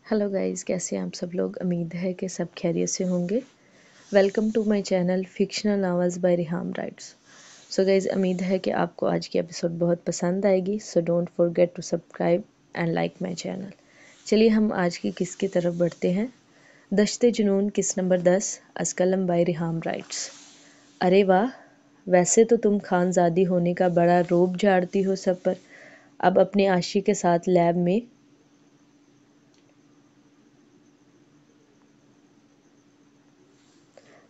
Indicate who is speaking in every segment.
Speaker 1: Hello guys, कैसे हैं आप सब लोग। उम्मीद है कि सब खैरियत से होंगे। Welcome to my channel fictional novels by Riham writes. So guys, उम्मीद है कि आपको आज की एपिसोड बहुत पसंद आएगी। So don't forget to subscribe and like my channel. चलिए हम आज की किस की तरफ बढ़ते हैं। दश्ते जुनून किस नंबर 10 अस्कलम बाय रिहाम राइट्स। अरे वाह, वैसे तो तुम खानजादी होने का बड़ा रोब झाड़ती हो सब पर। अब अपने आशिक के साथ लैब में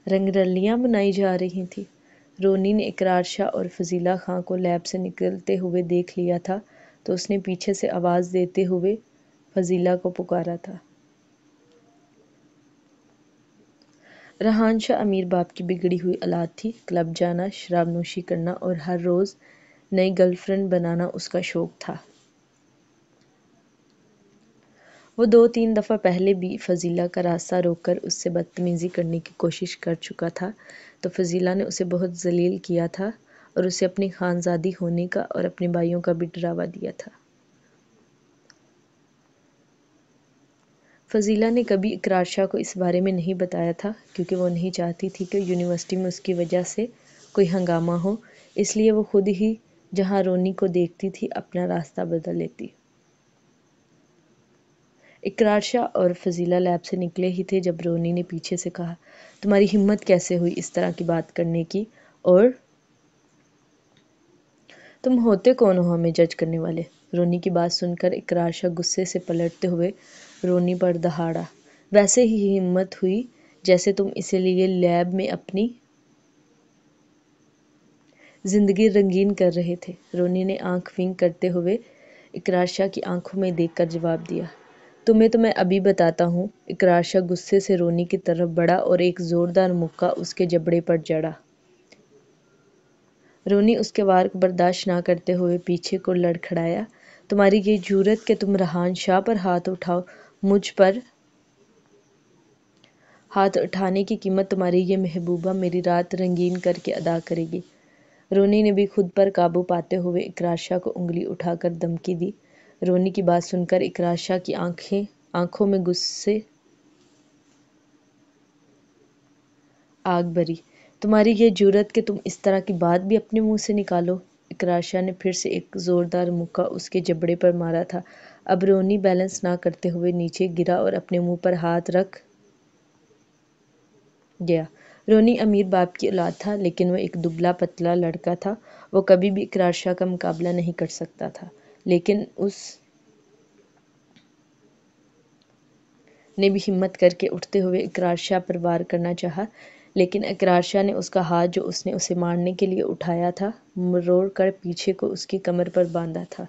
Speaker 1: रंगरलियां बनाई जा रही थीं। रोनी ने इकरार शाह और फजीला खां को लैब से निकलते हुए देख लिया था तो उसने पीछे से आवाज़ देते हुए फजीला को पुकारा था। रहान शाह अमीर बाप की बिगड़ी हुई औलाद थी। क्लब जाना, शराब नोशी करना और हर रोज़ नई गर्लफ्रेंड बनाना उसका शौक था। वो 2-3 दफ़ा पहले भी फजीला का रास्ता रोककर उससे बदतमीज़ी करने की कोशिश कर चुका था, तो फजीला ने उसे बहुत ज़लील किया था और उसे अपनी खानज़ादी होने का और अपने भाइयों का भी डरावा दिया था। फजीला ने कभी इकरार शाह को इस बारे में नहीं बताया था क्योंकि वो नहीं चाहती थी कि यूनिवर्सिटी में उसकी वजह से कोई हंगामा हो, इसलिए वो खुद ही जहाँ रोनी को देखती थी अपना रास्ता बदल लेती। इकरार शाह और फजीला लैब से निकले ही थे जब रोनी ने पीछे से कहा, तुम्हारी हिम्मत कैसे हुई इस तरह की बात करने की, और तुम होते कौन हो हमें जज करने वाले। रोनी की बात सुनकर इकरार शाह गुस्से से पलटते हुए रोनी पर दहाड़ा, वैसे ही हिम्मत हुई जैसे तुम इसीलिए लैब में अपनी जिंदगी रंगीन कर रहे थे। रोनी ने आंख विंक करते हुए इकरार शाह की आंखों में देखकर जवाब दिया, तुम्हें तो मैं अभी बताता हूँ। इकरार शाह गुस्से से रोनी की तरफ बढ़ा और एक जोरदार मुक्का उसके जबड़े पर जड़ा। रोनी उसके वार को बर्दाश्त ना करते हुए पीछे को लड़खड़ाया, तुम्हारी ये जुर्रत कि तुम रहान शाह पर हाथ उठाओ। मुझ पर हाथ उठाने की कीमत तुम्हारी ये महबूबा मेरी रात रंगीन करके अदा करेगी। रोनी ने भी खुद पर काबू पाते हुए इकरार शाह को उंगली उठाकर धमकी दी। रोनी की बात सुनकर इकरार शाह की आंखों में गुस्से आग भरी। तुम्हारी ये जुर्रत कि तुम इस तरह की बात भी अपने मुंह से निकालो। इकरार शाह ने फिर से एक जोरदार मुक्का उसके जबड़े पर मारा था। अब रोनी बैलेंस ना करते हुए नीचे गिरा और अपने मुंह पर हाथ रख गया। रोनी अमीर बाप की औलाद था, लेकिन वो एक दुबला पतला लड़का था। वो कभी भी इकरार शाह का मुकाबला नहीं कर सकता था, लेकिन उस ने भी हिम्मत करके उठते हुए इकरार शाह पर वार करना चाहा, लेकिन इकरार शाह ने उसका हाथ जो उसने उसे मारने के लिए उठाया था मरोड़ कर पीछे को उसकी कमर पर बांधा था।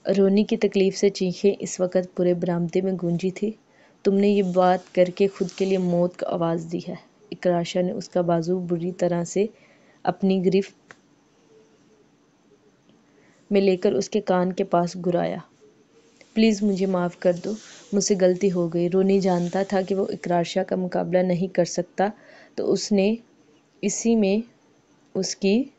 Speaker 1: रोनी की तकलीफ से चीखें इस वक्त पूरे बरामदे में गूंजी थी। तुमने ये बात करके खुद के लिए मौत को आवाज़ दी है। इकरार शाह ने उसका बाजू बुरी तरह से अपनी गिरफ्त में लेकर उसके कान के पास घुराया। प्लीज़ मुझे माफ़ कर दो, मुझसे गलती हो गई। रोनी जानता था कि वो इकरार शाह का मुकाबला नहीं कर सकता, तो उसने इसी में उसकी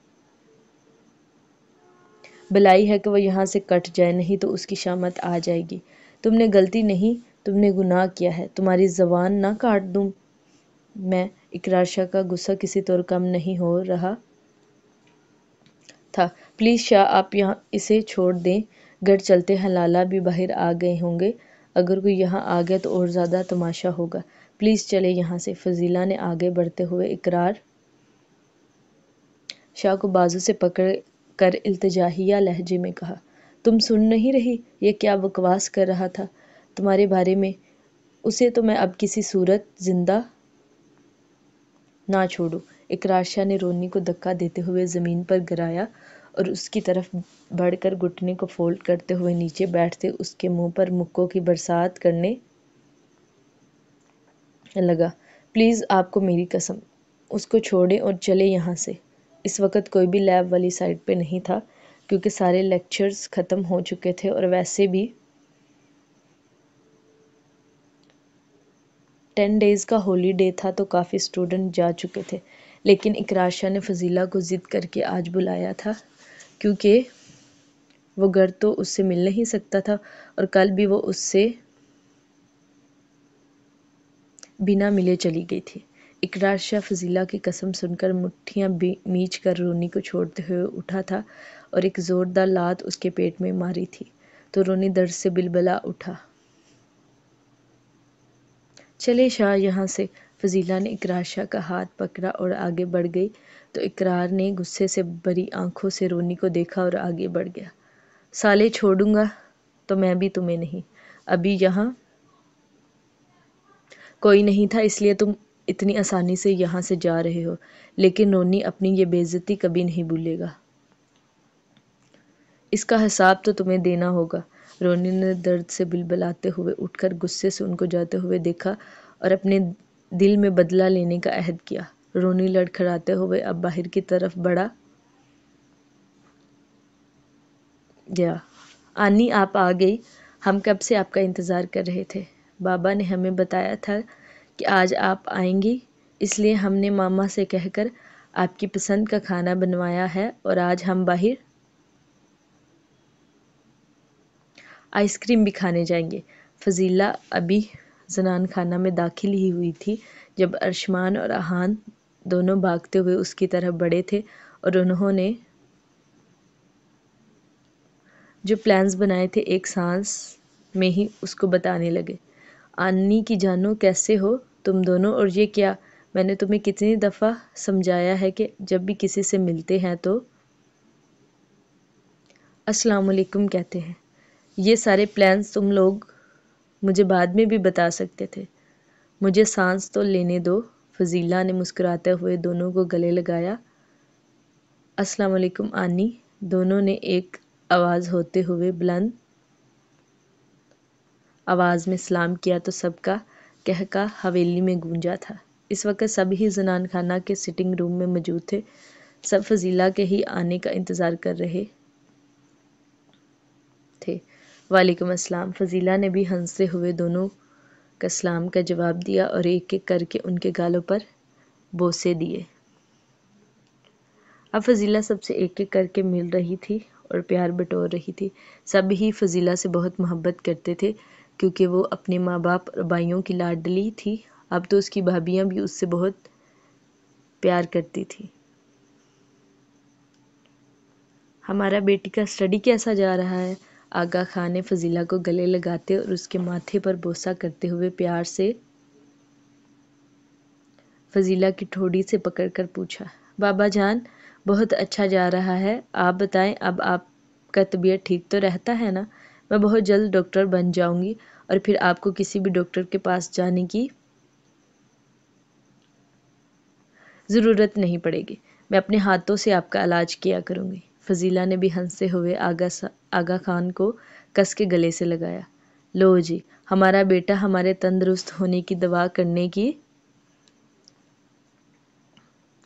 Speaker 1: भलाई है कि वो यहाँ से कट जाए, नहीं तो उसकी शामत आ जाएगी। तुमने गलती नहीं, तुमने गुनाह किया है। तुम्हारी ज़बान ना काट दूँ मैं। इकरार शाह का गुस्सा किसी तौर कम नहीं हो रहा था। प्लीज़ शाह, आप यहाँ इसे छोड़ दें। घर चलते हैं, लाला भी बाहर आ गए होंगे। अगर कोई यहाँ आ गया तो और ज़्यादा तमाशा होगा। प्लीज़ चले यहाँ से। फजीला ने आगे बढ़ते हुए इकरार शाह को बाजू से पकड़ कर इल्तिजाहिया लहजे में कहा, तुम सुन नहीं रही ये क्या बकवास कर रहा था तुम्हारे बारे में। उसे तो मैं अब किसी सूरत जिंदा ना छोड़ूं। इकरार शाह ने रोनी को धक्का देते हुए ज़मीन पर गिराया और उसकी तरफ बढ़कर घुटने को फोल्ड करते हुए नीचे बैठते उसके मुंह पर मुक्कों की बरसात करने लगा। प्लीज़, आपको मेरी कसम, उसको छोड़ें और चले यहाँ से। इस वक्त कोई भी लैब वाली साइड पे नहीं था क्योंकि सारे लेक्चर्स ख़त्म हो चुके थे और वैसे भी 10 डेज़ का हॉलीडे था तो काफ़ी स्टूडेंट जा चुके थे। लेकिन इकरार शाह ने फजीला को ज़िद करके आज बुलाया था क्योंकि وہ گھر تو اس سے مل نہیں سکتا تھا اور کل بھی وہ اس سے بنا ملے چلی گئی تھی۔ اقرار شاہ فضیلہ کی قسم سن کر مٹھیاں میچ کر رونی کو چھوڑتے ہوئے اٹھا تھا اور ایک زوردار لات اس کے پیٹ میں ماری تھی تو رونی درد سے بلبلا اٹھا۔ چلے شاہ یہاں سے۔ فضیلہ نے اقرار شاہ کا ہاتھ پکڑا اور آگے بڑھ گئی تو اقرار نے غصے سے بھری آنکھوں سے رونی کو دیکھا اور آگے بڑھ گیا۔ سالے چھوڑوں گا تو میں بھی تمہیں نہیں۔ ابھی یہاں کوئی نہیں تھا اس لیے تم اتنی آسانی سے یہاں سے جا رہے ہو، لیکن رونی اپنی یہ بے عزتی کبھی نہیں بھولے گا۔ اس کا حساب تو تمہیں دینا ہوگا۔ رونی نے درد سے بلبلاتے ہوئے اٹھ کر غصے سے ان کو جاتے ہوئے دیکھا اور اپنے دل میں بدلہ لینے کا عہد کیا۔ رونی لڑکھڑاتے ہوئے اب باہر کی طرف بڑھا گیا۔ آنی آپ آ گئی، ہم کب سے آپ کا انتظار کر رہے تھے۔ بابا نے ہمیں بتایا تھا کہ آج آپ آئیں گی، اس لیے ہم نے ماما سے کہہ کر آپ کی پسند کا کھانا بنوایا ہے اور آج ہم باہر آئس کریم بھی کھانے جائیں گے۔ فضیلہ ابھی زنان خانہ میں داخل ہی ہوئی تھی جب ارشمان اور احان دونوں بھاگتے ہوئے اس کی طرف بڑھے تھے اور انہوں نے جو پلانز بنائے تھے ایک سانس میں ہی اس کو بتانے لگے۔ آنی کی جانو کیسے ہو تم دونوں، اور یہ کیا؟ میں نے تمہیں کتنی دفعہ سمجھایا ہے کہ جب بھی کسی سے ملتے ہیں تو السلام علیکم کہتے ہیں۔ یہ سارے پلانز تم لوگ مجھے بعد میں بھی بتا سکتے تھے۔ مجھے سانس تو لینے دو۔ فضیلہ نے مسکراتے ہوئے دونوں کو گلے لگایا۔ السلام علیکم آنی، دونوں نے ایک آواز ہوتے ہوئے بلند آواز میں سلام کیا تو سب کا قہقہ حویلی میں گونجا تھا۔ اس وقت سب ہی زنان خانہ کے سٹنگ روم میں موجود تھے۔ سب فضیلہ کے ہی آنے کا انتظار کر رہے تھے۔ وعلیکم السلام۔ فضیلہ نے بھی ہنستے ہوئے دونوں کا سلام کا جواب دیا اور ایک ایک کر کے ان کے گالوں پر بوسے دیے۔ اب فضیلہ سب سے ایک ایک کر کے مل رہی تھی اور پیار بٹور رہی تھی۔ سب ہی فضیلہ سے بہت محبت کرتے تھے کیونکہ وہ اپنے ماں باپ اور بھائیوں کی لاڈلی تھی۔ اب تو اس کی بھابیاں بھی اس سے بہت پیار کرتی تھی۔ ہمارا بیٹی کا اسٹڈی کیسا جا رہا ہے؟ آغا خان نے فضیلہ کو گلے لگاتے اور اس کے ماتھے پر بوسہ کرتے ہوئے پیار سے فضیلہ کی ٹھوڑی سے پکڑ کر پوچھا۔ بابا جان، بہت اچھا جا رہا ہے۔ آپ بتائیں، اب آپ کا طبیعت ٹھیک تو رہتا ہے نا؟ میں بہت جلد ڈاکٹر بن جاؤں گی اور پھر آپ کو کسی بھی ڈاکٹر کے پاس جانے کی ضرورت نہیں پڑے گی۔ میں اپنے ہاتھوں سے آپ کا علاج کیا کروں گی۔ فضیلہ نے بھی ہنستے ہوئے آغا خان کو کس کے گلے سے لگایا۔ لو جی، ہمارا بیٹا ہمارے تندرست ہونے کی دعا کرنے کی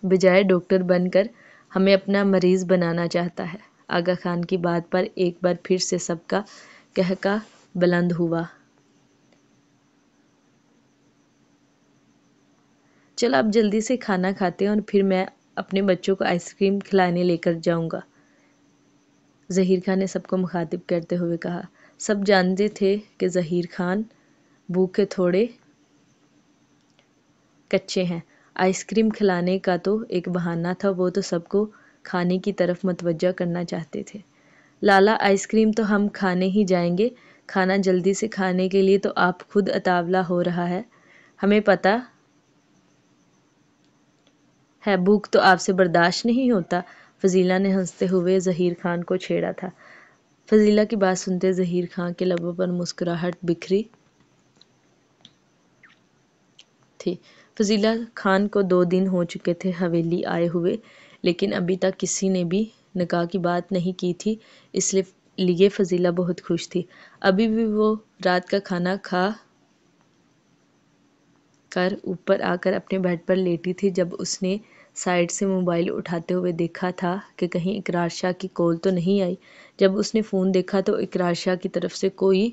Speaker 1: بجائے ڈاکٹر بن کر ہمیں اپنا مریض بنانا چاہتا ہے۔ آغا خان کی بات پر ایک بار پھر سے سب کا قہقہ بلند ہوا۔ چلو اب جلدی سے کھانا کھاتے ہیں اور پھر میں اپنے بچوں کو آئس کریم کھلانے لے کر جاؤں گا، ظہیر خان نے سب کو مخاطب کرتے ہوئے کہا۔ سب جانتے تھے کہ ظہیر خان بھوکے تھوڑے کچے ہیں۔ آئس کریم کھلانے کا تو ایک بہانہ تھا، وہ تو سب کو کھانے کی طرف متوجہ کرنا چاہتے تھے۔ لالا، آئس کریم تو ہم کھانے ہی جائیں گے، کھانا جلدی سے کھانے کے لیے تو آپ خود اتاولا ہو رہا ہے، ہمیں پتہ ہے بھوک تو آپ سے برداشت نہیں ہوتا۔ فضیلہ نے ہنستے ہوئے ظہیر خان کو چھیڑا تھا۔ فضیلہ کی بات سنتے ظہیر خان کے لبوں پر مسکراہٹ بکھری تھی۔ فضیلہ خان کو 2 دن ہو چکے تھے حویلی آئے ہوئے، لیکن ابھی تک کسی نے بھی نکاح کی بات نہیں کی تھی، اس لیے فضیلہ بہت خوش تھی۔ ابھی بھی وہ رات کا کھانا کھا کر اوپر آ کر اپنے بیڈ پر لیٹی تھی جب اس نے سائیڈ سے موبائل اٹھاتے ہوئے دیکھا تھا کہ کہیں اقرار شاہ کی کال تو نہیں آئی۔ جب اس نے فون دیکھا تو اقرار شاہ کی طرف سے کوئی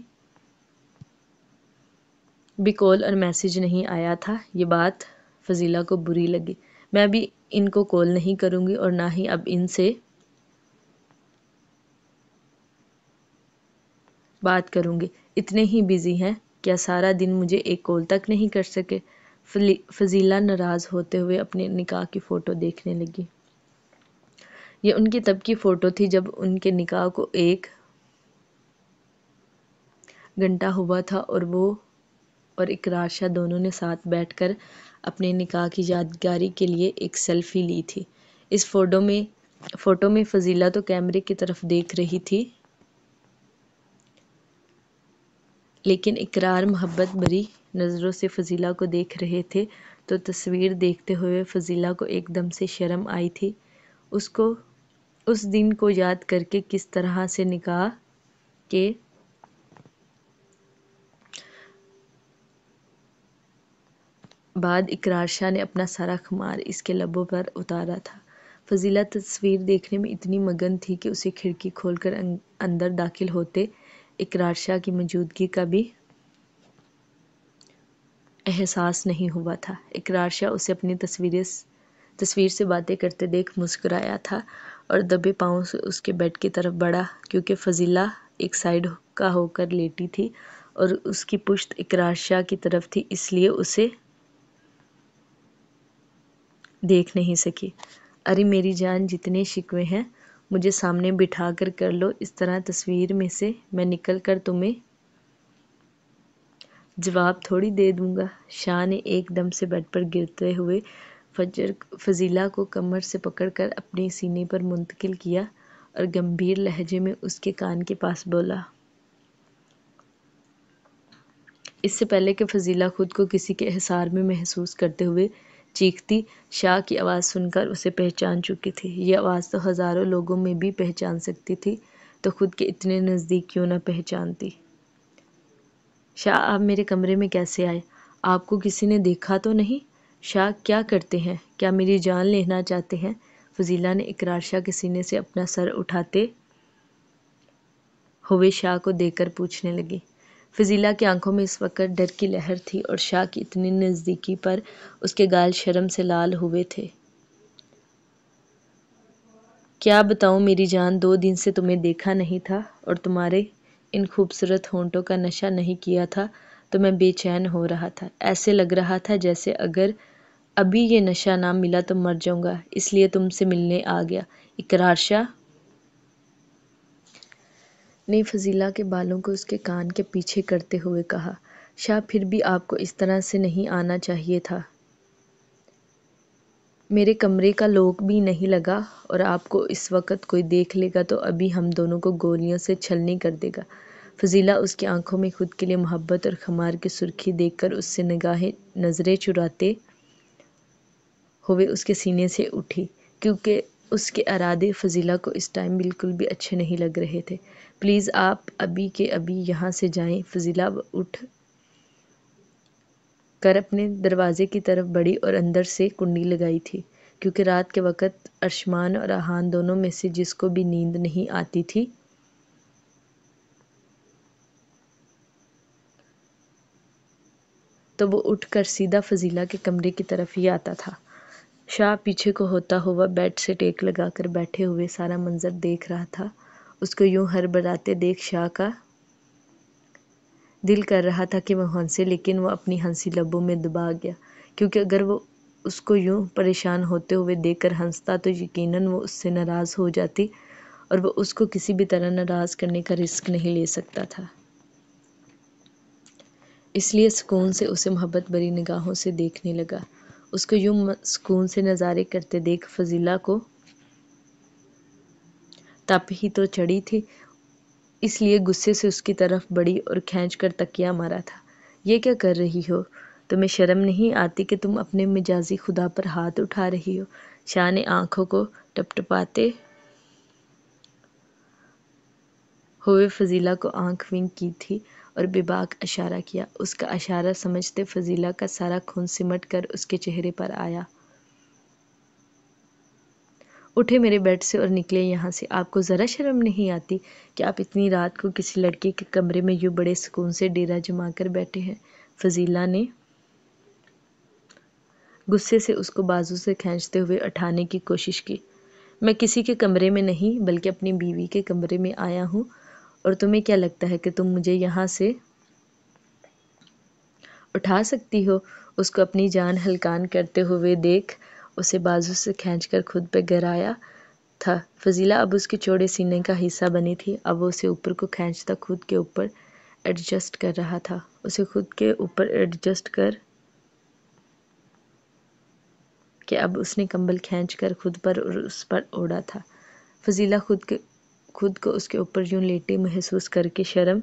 Speaker 1: بھی کال اور میسج نہیں آیا تھا۔ یہ بات فضیلہ کو بری لگی۔ میں ابھی ان کو کال نہیں کروں گی اور نہ ہی اب ان سے बात करूँगी। इतने ही बिजी हैं क्या सारा दिन मुझे एक कॉल तक नहीं कर सके। फजीला नाराज़ होते हुए अपने निकाह की फ़ोटो देखने लगी। ये उनकी तब की फ़ोटो थी जब उनके निकाह को 1 घंटा हुआ था और वो और इकरार शाह दोनों ने साथ बैठकर अपने निकाह की यादगारी के लिए एक सेल्फी ली थी। इस फ़ोटो में फजीला तो कैमरे की तरफ देख रही थी, लेकिन इकरार मोहब्बत भरी नज़रों से फजीला को देख रहे थे। तो तस्वीर देखते हुए फजीला को एकदम से शर्म आई थी। उसको उस दिन को याद करके किस तरह से निकाह के बाद इकरार शाह ने अपना सारा खुमार इसके लबों पर उतारा था। फजीला तस्वीर देखने में इतनी मगन थी कि उसे खिड़की खोलकर अंदर दाखिल होते इकरार शाह की मौजूदगी का भी एहसास नहीं हुआ था। इकरार शाह उसे अपनी तस्वीर से बातें करते देख मुस्कुराया था और दबे पाँव से उसके बेड की तरफ बढ़ा, क्योंकि फजीला एक साइड का होकर लेटी थी और उसकी पुश्त इकरार शाह की तरफ थी, इसलिए उसे देख नहीं सकी। अरे मेरी जान, जितने शिकवे हैं मुझे सामने बिठा कर लो, इस तरह तस्वीर में से मैं निकल कर तुम्हें जवाब थोड़ी दे दूंगा। शाह ने एकदम से बेड पर गिरते हुए फजीला को कमर से पकड़कर अपने सीने पर मुंतकिल किया और गंभीर लहजे में उसके कान के पास बोला। इससे पहले कि फजीला खुद को किसी के एहसार में महसूस करते हुए चीखती, शाह की आवाज़ सुनकर उसे पहचान चुकी थी। ये आवाज़ तो हज़ारों लोगों में भी पहचान सकती थी, तो खुद के इतने नज़दीक क्यों न पहचानती। शाह, आप मेरे कमरे में कैसे आए? आपको किसी ने देखा तो नहीं? शाह, क्या करते हैं? क्या मेरी जान लेना चाहते हैं? फजीला ने इकरार शाह के सीने से अपना सर उठाते हुए शाह को देखकर पूछने लगी। फजीला की आंखों में इस वक्त डर की लहर थी और शाह की इतनी नज़दीकी पर उसके गाल शर्म से लाल हुए थे। क्या बताऊं मेरी जान, 2 दिन से तुम्हें देखा नहीं था और तुम्हारे इन खूबसूरत होंठों का नशा नहीं किया था तो मैं बेचैन हो रहा था। ऐसे लग रहा था जैसे अगर अभी ये नशा ना मिला तो मर जाऊंगा, इसलिए तुमसे मिलने आ गया। इकरार शाह ने फजीला के बालों को उसके कान के पीछे करते हुए कहा। शाह, फिर भी आपको इस तरह से नहीं आना चाहिए था। मेरे कमरे का लॉक भी नहीं लगा और आपको इस वक्त कोई देख लेगा तो अभी हम दोनों को गोलियों से छलनी कर देगा। फजीला उसकी आंखों में खुद के लिए मोहब्बत और खमार की सुर्खी देखकर उससे नज़रें चुराते हुए उसके सीने से उठी, क्योंकि उसके इरादे फजीला को इस टाइम बिल्कुल भी अच्छे नहीं लग रहे थे। प्लीज़ आप अभी के अभी यहाँ से जाएं। फजीला उठ कर अपने दरवाजे की तरफ बढ़ी और अंदर से कुंडी लगाई थी, क्योंकि रात के वक़्त अरशमान और आहान दोनों में से जिसको भी नींद नहीं आती थी तो वो उठकर सीधा फजीला के कमरे की तरफ ही आता था। शाह पीछे को होता हुआ बेड से टेक लगाकर बैठे हुए सारा मंजर देख रहा था। उसको यूं हड़बड़ाते देख शाह का दिल कर रहा था कि वह हंसे, लेकिन वो अपनी हंसी लबों में दबा गया, क्योंकि अगर वो उसको यूं परेशान होते हुए देखकर हंसता तो यकीनन वो उससे नाराज़ हो जाती और वो उसको किसी भी तरह नाराज़ करने का रिस्क नहीं ले सकता था। इसलिए सुकून से उसे मोहब्बत भरी निगाहों से देखने लगा। उसको यूं सुकून से नज़ारे करते देख फजीला को तप ही तो चढ़ी थी, इसलिए गुस्से से उसकी तरफ बढ़ी और खींच कर तकिया मारा था। ये क्या कर रही हो? तुम्हें शर्म नहीं आती कि तुम अपने मिजाजी खुदा पर हाथ उठा रही हो? शाह ने आंखों को टपटपाते हुए फजीला को आंख विंक की थी और बेबाक इशारा किया। उसका इशारा समझते फजीला का सारा खून सिमट कर उसके चेहरे पर आया। उठे मेरे बेड से और निकले यहाँ से। आपको ज़रा शर्म नहीं आती कि आप इतनी रात को किसी लड़के के कमरे में यूँ बड़े सुकून से डेरा जमा कर बैठे हैं? फजीला ने गुस्से से उसको बाजू से खींचते हुए उठाने की कोशिश की। मैं किसी के कमरे में नहीं बल्कि अपनी बीवी के कमरे में आया हूँ اور تمہیں کیا لگتا ہے کہ تم مجھے یہاں سے اٹھا سکتی ہو؟ اس کو اپنی جان ہلکان کرتے ہوئے دیکھ اسے بازو سے کھینچ کر خود پہ گرایا تھا۔ فضیلہ اب اس کے چوڑے سینے کا حصہ بنی تھی۔ اب وہ اسے اوپر کو کھینچتا خود کے اوپر ایڈجسٹ کر رہا تھا، اسے خود کے اوپر ایڈجسٹ کر کہ اب اس نے کمبل کھینچ کر خود پر اور اس پر اوڑھا تھا۔ فضیلہ خود کو اس کے اوپر یوں لیٹی محسوس کر کے شرم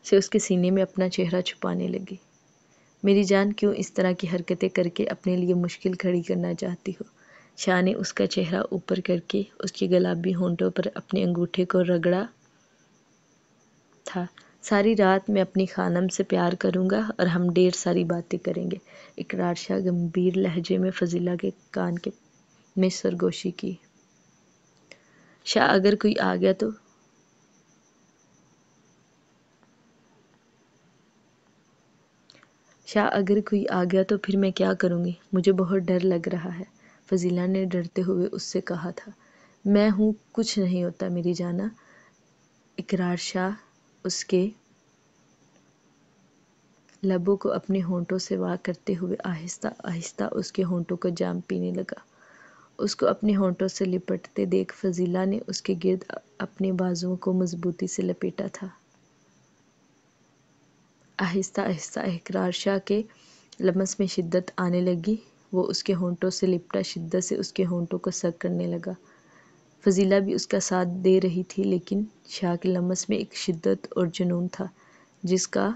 Speaker 1: سے اس کے سینے میں اپنا چہرہ چھپانے لگی۔ میری جان، کیوں اس طرح کی حرکتیں کر کے اپنے لیے مشکل کھڑی کرنا چاہتی ہو؟ شاہ نے اس کا چہرہ اوپر کر کے اس کے گلابی ہونٹوں پر اپنے انگوٹھے کو رگڑا تھا۔ ساری رات میں اپنی خانم سے پیار کروں گا اور ہم ڈھیر ساری باتیں کریں گے، اقرار شاہ گمبھیر لہجے میں فضیلہ کے کان میں سرگوشی کی۔ شاہ اگر کوئی آ گیا تو پھر میں کیا کروں گی؟ مجھے بہت ڈر لگ رہا ہے، فضیلہ نے ڈرتے ہوئے اس سے کہا تھا۔ میں ہوں، کچھ نہیں ہوتا میری جانا۔ اقرار شاہ اس کے لبوں کو اپنے ہونٹوں سے وا کرتے ہوئے آہستہ آہستہ اس کے ہونٹوں کو جام پینے لگا۔ اس کو اپنے ہونٹوں سے لپٹتے دیکھ فضیلہ نے اس کے گرد اپنے بازوؤں کو مضبوطی سے لپیٹا تھا۔ آہستہ آہستہ اقرار شاہ کے لمس میں شدت آنے لگی، وہ اس کے ہونٹوں سے لپٹا شدت سے اس کے ہونٹوں کو سگ کرنے لگا۔ فضیلہ بھی اس کا ساتھ دے رہی تھی، لیکن شاہ کے لمس میں ایک شدت اور جنون تھا جس کا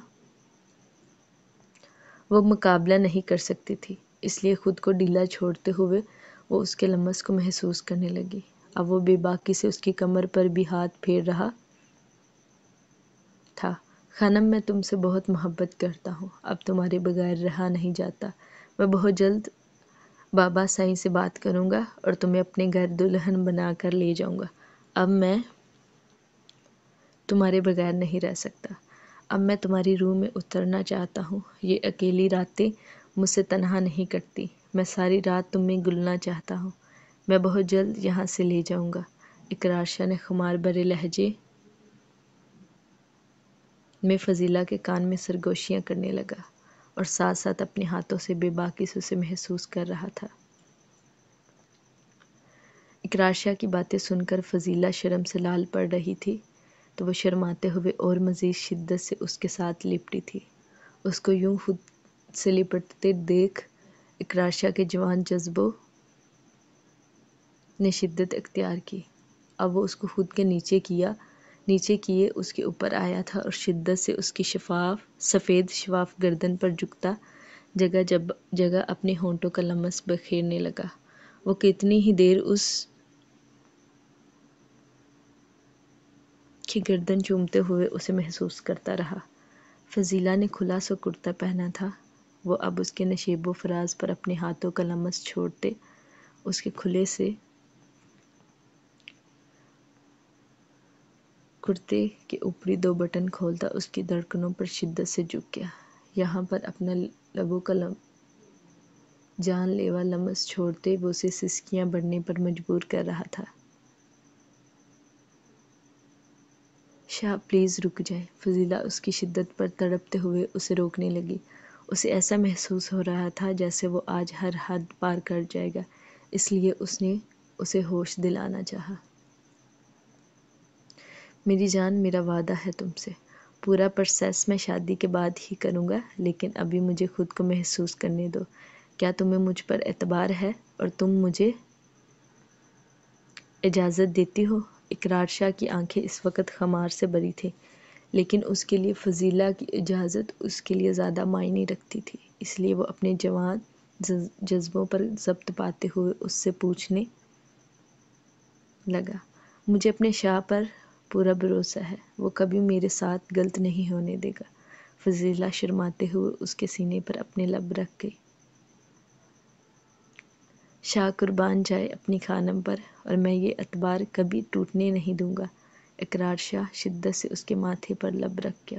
Speaker 1: وہ مقابلہ نہیں کر سکتی تھی، اس لیے خود کو ڈھیلا چھوڑتے ہوئے وہ اس کے لمس کو محسوس کرنے لگی۔ اب وہ بے باکی سے اس کی کمر پر بھی ہاتھ پھیر رہا تھا۔ خانم، میں تم سے بہت محبت کرتا ہوں، اب تمہارے بغیر رہا نہیں جاتا۔ میں بہت جلد بابا سائیں سے بات کروں گا اور تمہیں اپنے گھر دلہن بنا کر لے جاؤں گا۔ اب میں تمہارے بغیر نہیں رہ سکتا۔ اب میں تمہاری روح میں اترنا چاہتا ہوں۔ یہ اکیلی راتیں مجھ سے تنہا نہیں کٹتی، میں ساری رات تم میں گلنا چاہتا ہوں۔ میں بہت جلد یہاں سے لے جاؤں گا، اقرار شاہ نے خمار بھرے لہجے میں فضیلہ کے کان میں سرگوشیاں کرنے لگا اور ساتھ ساتھ اپنے ہاتھوں سے بے باکی سے اسے محسوس کر رہا تھا۔ اقرار شاہ کی باتیں سن کر فضیلہ شرم سے لال پڑ رہی تھی، تو وہ شرماتے ہوئے اور مزید شدت سے اس کے ساتھ لپٹی تھی۔ اس کو یوں خود سے لپٹتے دیکھ اقرار شاہ کے جوان جذبوں نے شدت اختیار کی۔ اب وہ اس کو خود کے نیچے کیے اس کے اوپر آیا تھا اور شدت سے اس کی سفید شفاف گردن پر جھکتا جگہ جگہ اپنے ہونٹوں کا لمس بکھیرنے لگا۔ وہ کتنی ہی دیر اس کی گردن چومتے ہوئے اسے محسوس کرتا رہا۔ فضیلہ نے کھلا سا کرتا پہنا تھا، وہ اب اس کے نشیب و فراز پر اپنے ہاتھوں کا لمس چھوڑتے اس کے کھلے سے کرتے کے اوپری 2 بٹن کھولتا اس کی دھڑکنوں پر شدت سے جھک گیا۔ یہاں پر اپنا لبوں کا جان لیوا لمس چھوڑتے وہ اسے سسکیاں بڑھنے پر مجبور کر رہا تھا۔ شاہ پلیز رک جائیں، فضیلہ اس کی شدت پر تڑپتے ہوئے اسے روکنے لگی۔ اسے ایسا محسوس ہو رہا تھا جیسے وہ آج ہر حد پار کر جائے گا، اس لیے اس نے اسے ہوش دلانا چاہا۔ میری جان، میرا وعدہ ہے تم سے، پورا پروسیس میں شادی کے بعد ہی کروں گا، لیکن ابھی مجھے خود کو محسوس کرنے دو۔ کیا تمہیں مجھ پر اعتبار ہے اور تم مجھے اجازت دیتی ہو؟ اقرار شاہ کی آنکھیں اس وقت خمار سے بھری تھیں، لیکن اس کے لیے فضیلہ کی اجازت اس کے لیے زیادہ معنی رکھتی تھی، اس لیے وہ اپنے جوان جذبوں پر ضبط پاتے ہوئے اس سے پوچھنے لگا۔ مجھے اپنے شاہ پر پورا بھروسہ ہے، وہ کبھی میرے ساتھ غلط نہیں ہونے دے گا۔ فضیلہ شرماتے ہوئے اس کے سینے پر اپنے لب رکھ گئی۔ شاہ قربان جائے اپنی خانم پر، اور میں یہ اعتبار کبھی ٹوٹنے نہیں دوں گا۔ اقرار شاہ شدت سے اس کے ماتھے پر لب رکھ گیا۔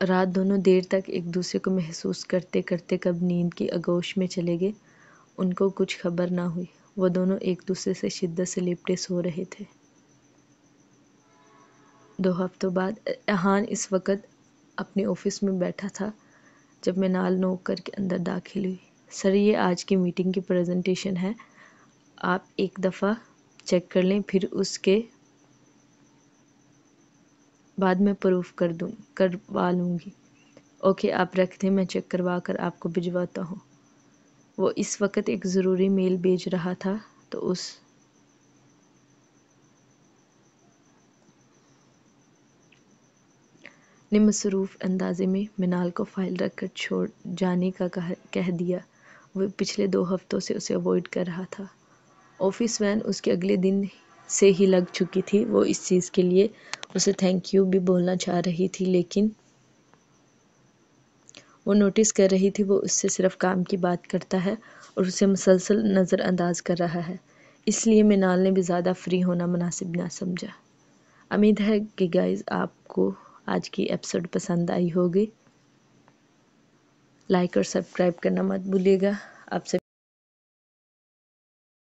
Speaker 1: رات دونوں دیر تک ایک دوسرے کو محسوس کرتے کرتے کب نیند کی آغوش میں چلے گئے، ان کو کچھ خبر نہ ہوئی۔ वो दोनों एक दूसरे से शिद्दत से लिपटे सो रहे थे। 2 हफ्तों बाद एहान इस वक्त अपने ऑफिस में बैठा था जब मिनाल नोक करके अंदर दाखिल हुई। सर, ये आज की मीटिंग की प्रेजेंटेशन है, आप एक दफ़ा चेक कर लें, फिर उसके बाद मैं प्रूफ करवा लूँगी। ओके, आप रख दें, मैं चेक करवा कर आपको भिजवाता हूँ। वो इस वक्त एक ज़रूरी मेल भेज रहा था तो उस ने मसरूफ़ अंदाजे में मिनाल को फ़ाइल रखकर छोड़ जाने का कह दिया। वो पिछले 2 हफ्तों से उसे अवॉइड कर रहा था। ऑफिस वैन उसके अगले दिन से ही लग चुकी थी। वो इस चीज़ के लिए उसे थैंक यू भी बोलना चाह रही थी, लेकिन वो नोटिस कर रही थी वो उससे सिर्फ काम की बात करता है और उसे मुसलसल नज़रअंदाज कर रहा है। इसलिए मिनाल ने भी ज़्यादा फ्री होना मुनासिब ना समझा। उम्मीद है कि गाइस आपको आज की एपिसोड पसंद आई होगी। लाइक और सब्सक्राइब करना मत भूलिएगा। आपसे